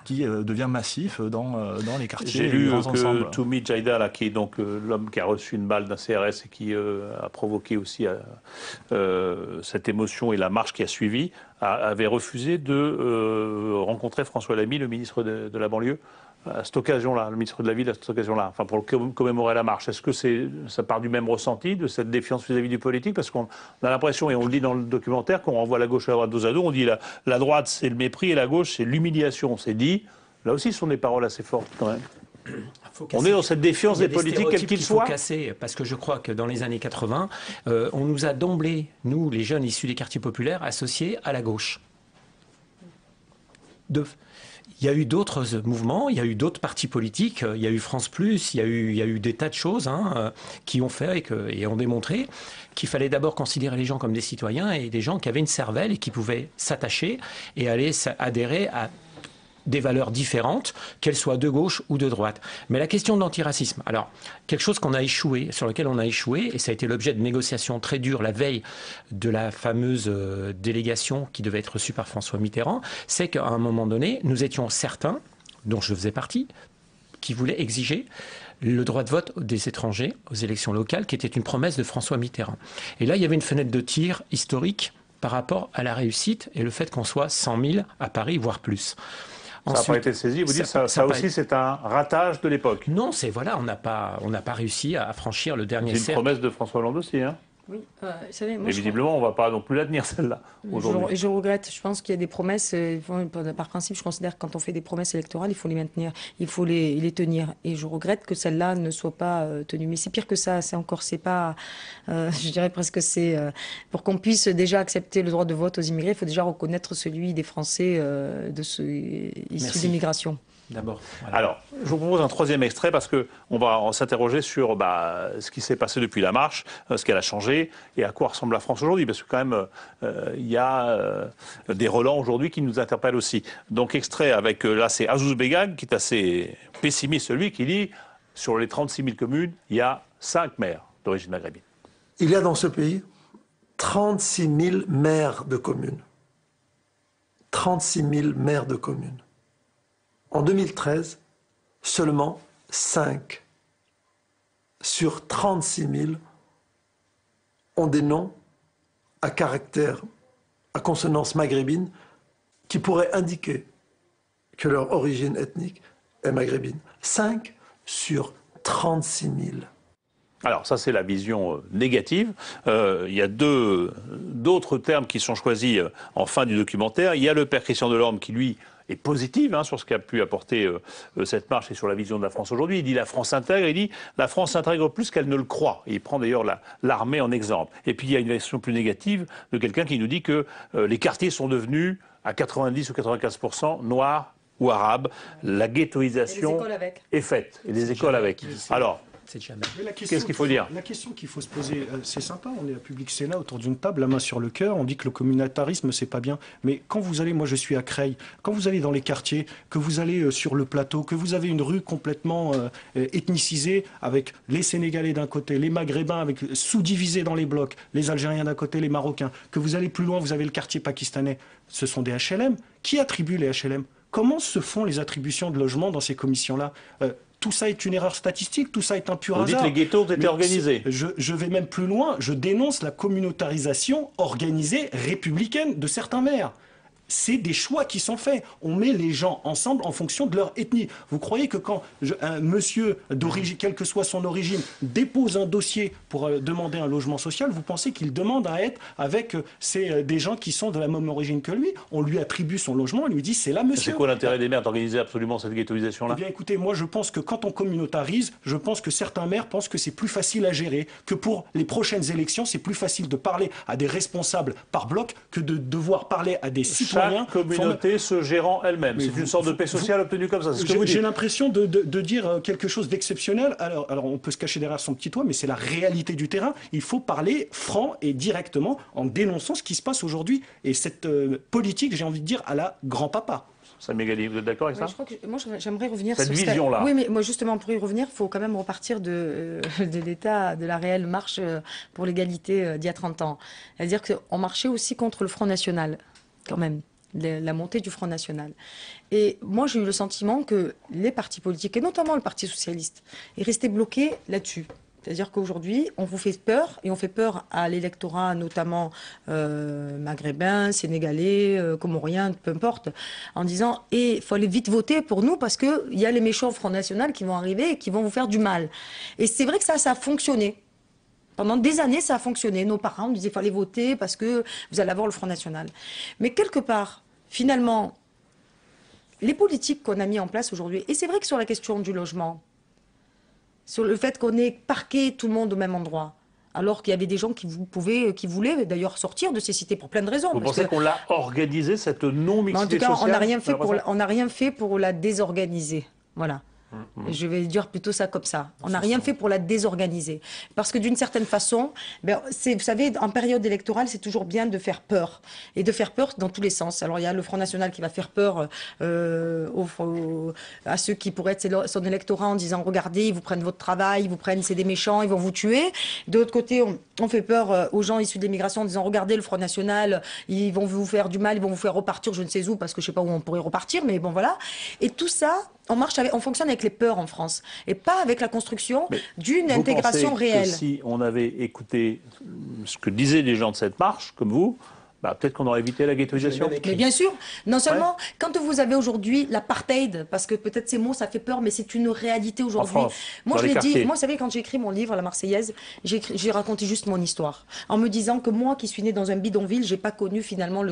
qui devient massif dans les quartiers. J'ai lu que Toumi Jaida, qui est donc l'homme qui a reçu une balle d'un CRS et qui a provoqué aussi cette émotion et la marche qui a suivi, avait refusé de rencontrer François Lamy, le ministre de la banlieue, à cette occasion-là, le ministre de la Ville, à cette occasion-là, pour commémorer la marche. Est-ce que ça part du même ressenti, de cette défiance vis-à-vis du politique? Parce qu'on a l'impression, et on le dit dans le documentaire, qu'on renvoie la gauche et la droite dos à dos, on dit la droite c'est le mépris et la gauche c'est l'humiliation. C'est dit, là aussi ce sont des paroles assez fortes quand même. On est dans cette défiance des politiques, quels qu'ils soient. Il faut casser, parce que je crois que dans les années 80, on nous a d'emblée, nous les jeunes issus des quartiers populaires, associés à la gauche. Il y a eu d'autres mouvements, il y a eu d'autres partis politiques, il y a eu France Plus, il y a eu des tas de choses qui ont fait et ont démontré qu'il fallait d'abord considérer les gens comme des citoyens et des gens qui avaient une cervelle et qui pouvaient s'attacher et aller adhérer à des valeurs différentes, qu'elles soient de gauche ou de droite. Mais la question de l'antiracisme, alors, quelque chose sur lequel on a échoué, et ça a été l'objet de négociations très dures la veille de la fameuse délégation qui devait être reçue par François Mitterrand, c'est qu'à un moment donné, nous étions certains, dont je faisais partie, qui voulaient exiger le droit de vote des étrangers aux élections locales, qui était une promesse de François Mitterrand. Et là, il y avait une fenêtre de tir historique par rapport à la réussite et le fait qu'on soit 100 000 à Paris, voire plus. Ça n'a pas été saisi. Vous dites ça aussi, c'est un ratage de l'époque. Non, on n'a pas réussi à franchir le dernier cercle. C'est une promesse de François Hollande aussi, Oui, vous savez, moi, mais visiblement, on ne va pas non plus la tenir, celle-là, aujourd'hui. Je regrette. Je pense qu'il y a des promesses. Par principe, je considère que quand on fait des promesses électorales, il faut les maintenir, il faut les tenir. Et je regrette que celle-là ne soit pas tenue. Mais c'est pire que ça. C'est pas. Je dirais presque c'est pour qu'on puisse déjà accepter le droit de vote aux immigrés, il faut déjà reconnaître celui des Français issus d'immigration. D'abord. Voilà. Alors, je vous propose un troisième extrait parce qu'on va s'interroger sur ce qui s'est passé depuis la marche, ce qu'elle a changé et à quoi ressemble la France aujourd'hui. Parce que quand même, il y a des relents aujourd'hui qui nous interpellent aussi. Donc, extrait avec, là, c'est Azouz Begag qui est assez pessimiste, celui qui dit, sur les 36 000 communes, il y a 5 maires. d'origine maghrébine. Il y a dans ce pays 36 000 maires de communes. 36 000 maires de communes. En 2013, seulement 5 sur 36 000 ont des noms à caractère, à consonance maghrébine, qui pourraient indiquer que leur origine ethnique est maghrébine. 5 sur 36 000. Alors ça c'est la vision négative. Il y a d'autres termes qui sont choisis en fin du documentaire. Il y a le père Christian Delorme qui lui est positif sur ce qu'a pu apporter cette marche et sur la vision de la France aujourd'hui. Il dit la France intègre, il dit la France intègre plus qu'elle ne le croit. Et il prend d'ailleurs l'armée en exemple. Et puis il y a une version plus négative de quelqu'un qui nous dit que les quartiers sont devenus à 90 ou 95% noirs ou arabes. La ghettoisation est faite. Et les écoles avec. Alors, qu'est-ce qu'il faut dire? La question qu'il faut se poser, c'est sympa, on est à Public Sénat autour d'une table, la main sur le cœur, on dit que le communautarisme c'est pas bien. Mais quand vous allez, moi je suis à Creil, quand vous allez dans les quartiers, que vous allez sur le plateau, que vous avez une rue complètement ethnicisée avec les Sénégalais d'un côté, les Maghrébins sous-divisés dans les blocs, les Algériens d'un côté, les Marocains, que vous allez plus loin, vous avez le quartier pakistanais, ce sont des HLM. Qui attribue les HLM? Comment se font les attributions de logements dans ces commissions-là? Tout ça est une erreur statistique, tout ça est un pur hasard. Vous dites que les ghettos ont été organisés. Je vais même plus loin, je dénonce la communautarisation organisée républicaine de certains maires. C'est des choix qui sont faits. On met les gens ensemble en fonction de leur ethnie. Vous croyez que quand un monsieur d'origine, quelle que soit son origine, dépose un dossier pour demander un logement social, vous pensez qu'il demande à être avec des gens qui sont de la même origine que lui? On lui attribue son logement, on lui dit c'est là monsieur. C'est quoi l'intérêt des maires d'organiser absolument cette ghettoisation-là? Eh bien écoutez, moi je pense que quand on communautarise, je pense que certains maires pensent que c'est plus facile à gérer, que pour les prochaines élections, c'est plus facile de parler à des responsables par bloc que de devoir parler à des citoyens. Chaque communauté se gérant elle-même. C'est une sorte de paix sociale obtenue comme ça. J'ai l'impression de dire quelque chose d'exceptionnel. Alors on peut se cacher derrière son petit toit, mais c'est la réalité du terrain. Il faut parler franc et directement en dénonçant ce qui se passe aujourd'hui. Et cette politique, j'ai envie de dire, à la grand-papa. Samy Ghali, vous êtes d'accord avec ça? Moi, j'aimerais revenir sur cette vision-là. Oui, mais moi, justement, pour y revenir, il faut quand même repartir de l'état, de la réelle marche pour l'égalité d'il y a 30 ans. C'est-à-dire qu'on marchait aussi contre le Front National, quand même. La montée du Front National. Et moi, j'ai eu le sentiment que les partis politiques, et notamment le Parti Socialiste, est resté bloqué là-dessus. C'est-à-dire qu'aujourd'hui, on vous fait peur, et on fait peur à l'électorat, notamment maghrébin, sénégalais, comorien, peu importe, en disant « il faut aller vite voter pour nous parce qu'il y a les méchants au Front National qui vont arriver et qui vont vous faire du mal ». Et c'est vrai que ça a fonctionné. Pendant des années, ça a fonctionné. Nos parents nous disaient qu'il fallait voter parce que vous allez avoir le Front National. Mais quelque part, finalement, les politiques qu'on a mis en place aujourd'hui, et c'est vrai que sur la question du logement, sur le fait qu'on ait parqué tout le monde au même endroit, alors qu'il y avait des gens qui voulaient d'ailleurs sortir de ces cités pour plein de raisons. Vous pensez qu'on l'a organisé, cette non-mixité sociale? En tout cas, on n'a rien fait pour la désorganiser. Voilà. Je vais dire plutôt ça comme ça. On n'a rien fait pour la désorganiser. Parce que d'une certaine façon, vous savez, en période électorale, c'est toujours bien de faire peur. Et de faire peur dans tous les sens. Alors il y a le Front National qui va faire peur à ceux qui pourraient être son électorat en disant « Regardez, ils vous prennent votre travail, c'est des méchants, ils vont vous tuer ». De l'autre côté, on fait peur aux gens issus de l'immigration en disant « Regardez, le Front National, ils vont vous faire du mal, ils vont vous faire repartir je ne sais où, parce que je ne sais pas où on pourrait repartir, mais bon voilà ». Et tout ça, on fonctionne avec les peurs en France et pas avec la construction d'une intégration réelle. Que si on avait écouté ce que disaient les gens de cette marche, comme vous, peut-être qu'on aurait évité la ghettoisation. Mais bien sûr, non seulement quand vous avez aujourd'hui l'apartheid, parce que peut-être ces mots ça fait peur, mais c'est une réalité aujourd'hui. Moi je l'ai dit, moi vous savez quand j'ai écrit mon livre La Marseillaise, j'ai raconté juste mon histoire, en me disant que moi qui suis née dans un bidonville, j'ai pas connu finalement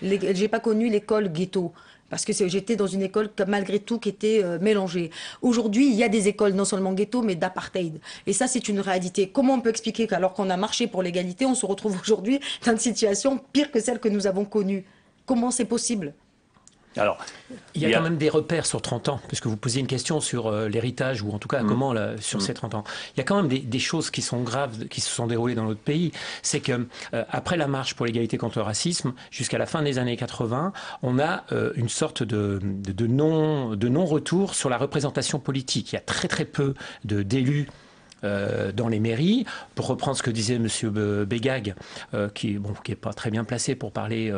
j'ai pas connu l'école ghetto. Parce que j'étais dans une école malgré tout qui était mélangée. Aujourd'hui, il y a des écoles non seulement ghetto, mais d'apartheid. Et ça, c'est une réalité. Comment on peut expliquer qu'alors qu'on a marché pour l'égalité, on se retrouve aujourd'hui dans une situation pire que celle que nous avons connue? Comment c'est possible? Alors, il y a quand même des repères sur 30 ans, puisque vous posiez une question sur l'héritage, ou en tout cas comment sur ces 30 ans. Il y a quand même des choses qui sont graves, qui se sont déroulées dans notre pays. C'est que après la marche pour l'égalité contre le racisme, jusqu'à la fin des années 80, on a une sorte de non-retour sur la représentation politique. Il y a très très peu d'élus dans les mairies. Pour reprendre ce que disait M. Begag, qui est pas très bien placé pour parler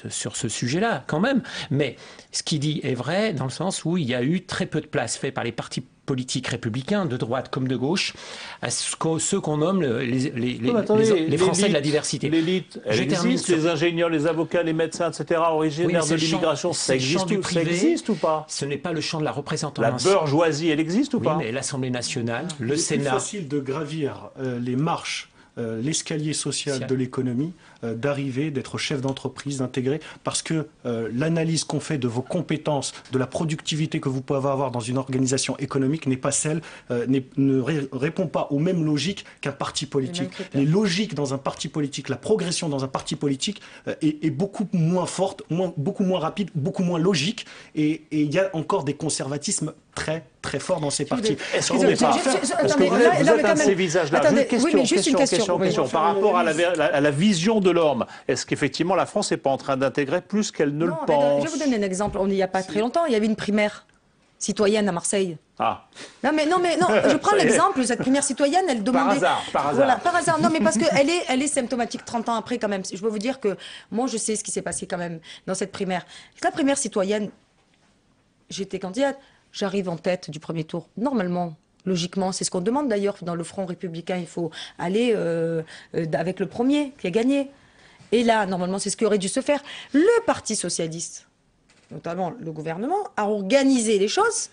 sur ce sujet-là, quand même. Mais ce qu'il dit est vrai dans le sens où il y a eu très peu de place faite par les partis politiques républicains, de droite comme de gauche, à ceux qu'on nomme les Français de la diversité. L'élite, elle existe, les ingénieurs, les avocats, les médecins, etc., originaires de l'immigration, ça existe ou pas? Ce n'est pas le champ de la représentation. La bourgeoisie, elle existe ou pas? Oui, mais l'Assemblée nationale, le Sénat... C'est plus facile de gravir les marches, l'escalier social de l'économie, d'arriver, d'être chef d'entreprise, d'intégrer, parce que l'analyse qu'on fait de vos compétences, de la productivité que vous pouvez avoir dans une organisation économique n'est pas celle, ne répond pas aux mêmes logiques qu'un parti politique. Les logiques dans un parti politique, la progression dans un parti politique est beaucoup moins forte, beaucoup moins rapide, beaucoup moins logique, et il y a encore des conservatismes très très forts dans ces partis. Est-ce que vous êtes un de ces visages-là? Question. Par rapport à la vision de l'homme, est-ce qu'effectivement la France n'est pas en train d'intégrer plus qu'elle ne le pense? Je vais vous donner un exemple. Il n'y a pas très longtemps, il y avait une primaire citoyenne à Marseille. Ah. Non, je prends l'exemple, cette primaire citoyenne, elle demandait... Par hasard. Voilà, par hasard. Non, mais parce qu'elle est symptomatique 30 ans après quand même. Je peux vous dire que moi, je sais ce qui s'est passé quand même dans cette primaire. La primaire citoyenne, j'étais candidate, j'arrive en tête du premier tour. Normalement, logiquement, c'est ce qu'on demande d'ailleurs dans le Front républicain. Il faut aller avec le premier qui a gagné. Et là, normalement, c'est ce qui aurait dû se faire. Le Parti socialiste, notamment le gouvernement, a organisé les choses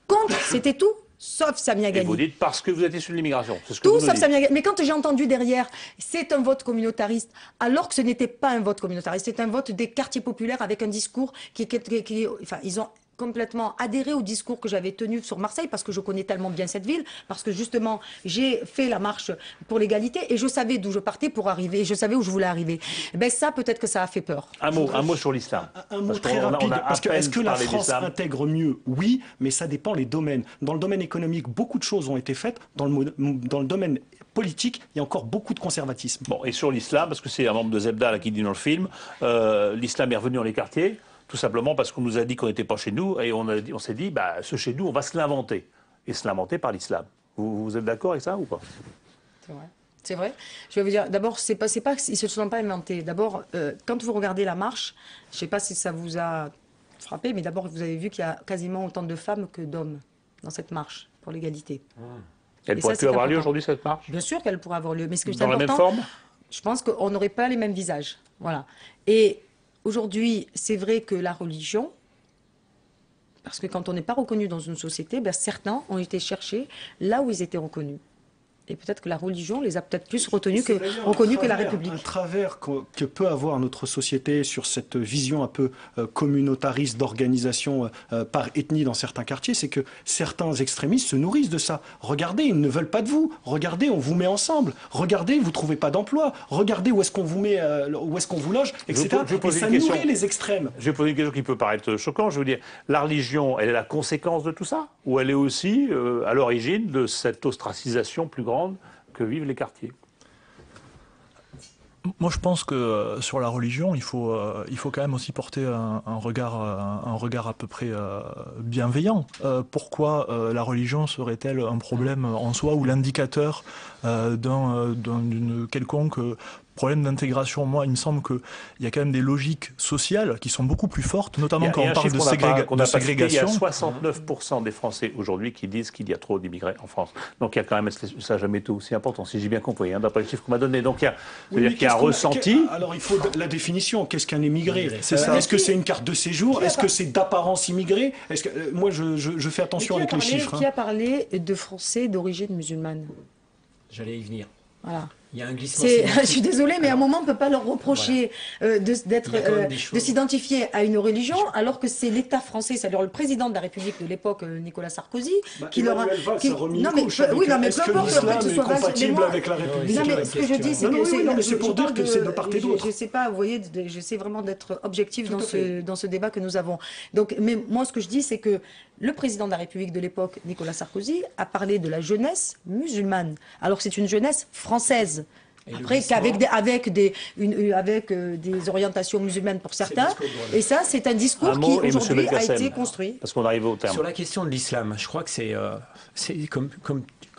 contre, c'était tout, sauf Samia Ghali. Et vous dites parce que vous êtes issu de l'immigration. Tout sauf Samia Ghali. Mais quand j'ai entendu derrière, c'est un vote communautariste, alors que ce n'était pas un vote communautariste, c'est un vote des quartiers populaires avec un discours enfin, ils ont complètement adhéré au discours que j'avais tenu sur Marseille, parce que je connais tellement bien cette ville, parce que justement, j'ai fait la marche pour l'égalité et je savais d'où je partais pour arriver, et je savais où je voulais arriver. Ben ça, peut-être que ça a fait peur. Un mot sur l'islam. Un mot très rapide, parce que est-ce que la France intègre mieux? Oui, mais ça dépend les domaines. Dans le domaine économique, beaucoup de choses ont été faites. Dans le domaine politique, il y a encore beaucoup de conservatisme. Bon, et sur l'islam, parce que c'est un membre de Zebda là, qui dit dans le film, l'islam est revenu dans les quartiers. Tout simplement parce qu'on nous a dit qu'on n'était pas chez nous et on s'est dit, bah, ce chez nous, on va se l'inventer. Et se l'inventer par l'islam. Vous êtes d'accord avec ça ou pas? C'est vrai. C'est vrai. Je vais vous dire, d'abord, c'est pas qu'ils se sont pas inventés. D'abord, quand vous regardez la marche, je ne sais pas si ça vous a frappé, mais d'abord, vous avez vu qu'il y a quasiment autant de femmes que d'hommes dans cette marche pour l'égalité. Elle pourrait plus avoir lieu aujourd'hui, cette marche? Bien sûr qu'elle pourrait avoir lieu. Mais ce que dans la même forme? Je pense qu'on n'aurait pas les mêmes visages. Voilà. Et aujourd'hui, c'est vrai que la religion, parce que quand on n'est pas reconnu dans une société, ben certains ont été cherchés là où ils étaient reconnus. Et peut-être que la religion les a peut-être plus reconnus que la République. Un travers que peut avoir notre société sur cette vision un peu communautariste d'organisation par ethnie dans certains quartiers, c'est que certains extrémistes se nourrissent de ça. Regardez, ils ne veulent pas de vous. Regardez, on vous met ensemble. Regardez, vous ne trouvez pas d'emploi. Regardez où est-ce qu'on vous met, où est-ce qu'on vous loge, etc. Et ça nourrit les extrêmes. Je vais poser une question qui peut paraître choquante. Je veux dire, la religion, elle est la conséquence de tout ça? Ou elle est aussi à l'origine de cette ostracisation plus grande que vivent les quartiers? Moi, je pense que sur la religion, il faut quand même aussi porter un regard à peu près bienveillant. Pourquoi la religion serait-elle un problème en soi ou l'indicateur d'une quelconque problème d'intégration? Moi, il me semble qu'il y a quand même des logiques sociales qui sont beaucoup plus fortes, notamment quand on parle de ségrégation. Il y a 69% des Français aujourd'hui qui disent qu'il y a trop d'immigrés en France. Donc il y a quand même, ça n'a jamais été aussi important, si j'ai bien compris, d'après le chiffre qu'on m'a donné. Donc il y a un ressenti. Alors il faut la définition. Qu'est-ce qu'un immigré? Est-ce que c'est une carte de séjour? Est-ce que c'est d'apparence immigré? Moi, je fais attention avec les chiffres. Qui a parlé de Français d'origine musulmane? J'allais y venir. Voilà. Il y a un glissement. Je suis désolée, mais à un moment, on ne peut pas leur reprocher de s'identifier à une religion, alors que c'est l'État français, c'est-à-dire le président de la République de l'époque, Nicolas Sarkozy, qui leur a oui, non, mais peu importe que ce soit compatible avec la République. Non, mais ce que je dis, c'est que c'est pour dire que c'est de part et d'autre. Je ne sais pas, vous voyez, j'essaie vraiment d'être objectif dans ce débat que nous avons. Donc, mais moi, ce que je dis, c'est que le président de la République de l'époque, Nicolas Sarkozy, a parlé de la jeunesse musulmane, alors que c'est une jeunesse française. Après, avec des orientations musulmanes pour certains. Et ça, c'est un discours qui, aujourd'hui, a été construit. Parce qu'on arrive au terme. Sur la question de l'islam, je crois que c'est comme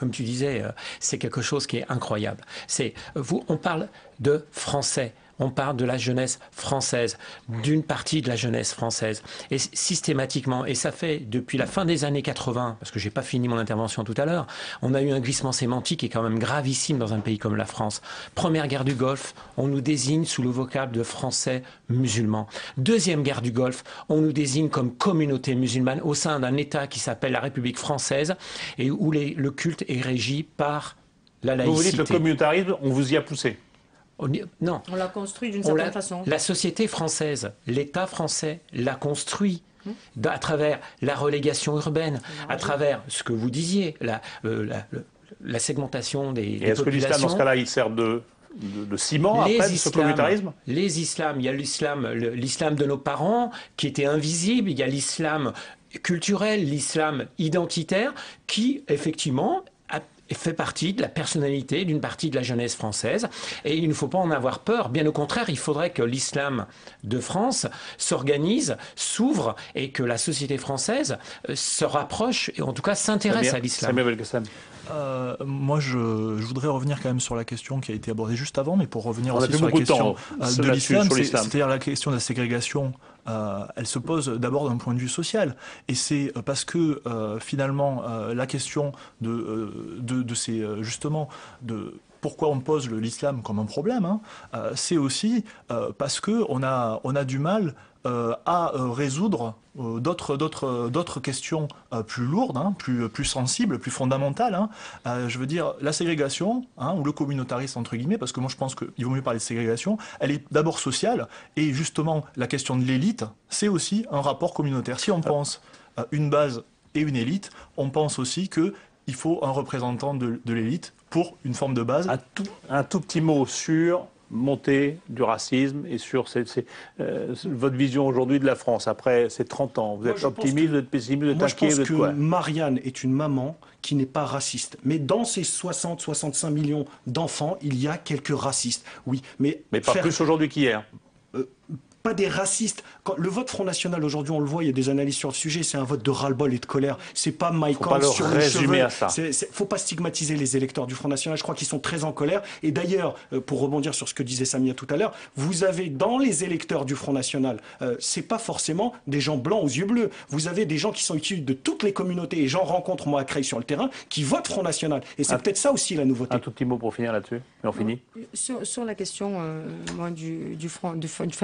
comme tu disais, c'est quelque chose qui est incroyable. On parle de Français. On parle de la jeunesse française, d'une partie de la jeunesse française. Et systématiquement, et ça fait depuis la fin des années 80, parce que j'ai pas fini mon intervention tout à l'heure, on a eu un glissement sémantique qui est quand même gravissime dans un pays comme la France. Première guerre du Golfe, on nous désigne sous le vocable de Français musulmans. Deuxième guerre du Golfe, on nous désigne comme communauté musulmane au sein d'un État qui s'appelle la République française et où le culte est régi par la laïcité. Vous dites le communautarisme, on vous y a poussé? Non. On l'a construit d'une certaine façon. La société française, l'État français l'a construit à travers la relégation urbaine, à travers ce que vous disiez, la segmentation des populations. Est-ce que l'islam, dans ce cas-là, il sert de ciment après ce communautarisme? Les islams, il y a l'islam de nos parents qui était invisible, il y a l'islam culturel, l'islam identitaire qui, effectivement, fait partie de la personnalité d'une partie de la jeunesse française. Et il ne faut pas en avoir peur. Bien au contraire, il faudrait que l'islam de France s'organise, s'ouvre et que la société française se rapproche et en tout cas s'intéresse à l'islam. Moi, je voudrais revenir quand même sur la question qui a été abordée juste avant, mais pour revenir aussi sur la question de l'islam, c'est-à-dire la question de la ségrégation. Elle se pose d'abord d'un point de vue social, et c'est parce que finalement la question de ces justement de pourquoi on pose l'islam comme un problème, c'est aussi parce que on a du mal à résoudre d'autres questions plus lourdes, plus sensibles, plus fondamentales. Je veux dire, la ségrégation, ou le communautarisme, entre guillemets, parce que moi je pense qu'il vaut mieux parler de ségrégation, elle est d'abord sociale, et justement la question de l'élite, c'est aussi un rapport communautaire. Si on pense une base et une élite, on pense aussi qu'il faut un représentant de l'élite pour une forme de base. Un tout petit mot sur montée du racisme et sur votre vision aujourd'hui de la France après ces 30 ans. Vous êtes optimiste, vous êtes pessimiste, vous êtes inquiet, vous êtes quoi? Moi, je pense que Marianne est une maman qui n'est pas raciste. Mais dans ces 60-65 millions d'enfants, il y a quelques racistes. Oui, mais pas plus aujourd'hui qu'hier. Pas des racistes. Le vote Front National aujourd'hui, on le voit, il y a des analyses sur le sujet, c'est un vote de ras-le-bol et de colère. C'est pas Mike Pence sur les cheveux. Faut pas stigmatiser les électeurs du Front National. Je crois qu'ils sont très en colère. Et d'ailleurs, pour rebondir sur ce que disait Samia tout à l'heure, vous avez dans les électeurs du Front National, c'est pas forcément des gens blancs aux yeux bleus. Vous avez des gens qui sont issus de toutes les communautés. Et j'en rencontre moi à Creil sur le terrain qui votent Front National. Et c'est peut-être ça aussi la nouveauté. Un tout petit mot pour finir là-dessus. Et on finit. Sur la question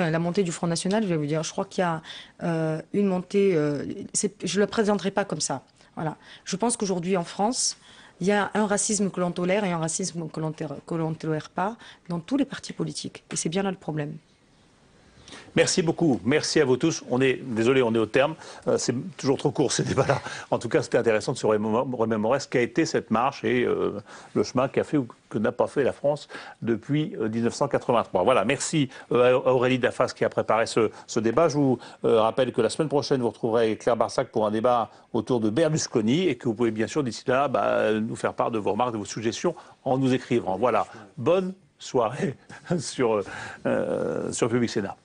la montée du Front National, je vais vous dire, je crois qu'il y a une montée, je ne le présenterai pas comme ça. Voilà. Je pense qu'aujourd'hui en France, il y a un racisme que l'on tolère et un racisme que l'on ne tolère pas dans tous les partis politiques. Et c'est bien là le problème. Merci beaucoup, merci à vous tous. Désolé, on est au terme. C'est toujours trop court ces débats-là. En tout cas, c'était intéressant de se remémorer ce qu'a été cette marche et le chemin qu'a fait ou que n'a pas fait la France depuis 1983. Voilà, merci à Aurélie Dafas qui a préparé ce débat. Je vous rappelle que la semaine prochaine, vous retrouverez Claire Barsac pour un débat autour de Berlusconi et que vous pouvez bien sûr d'ici là nous faire part de vos remarques, de vos suggestions en nous écrivant. Voilà, bonne soirée sur Public Sénat.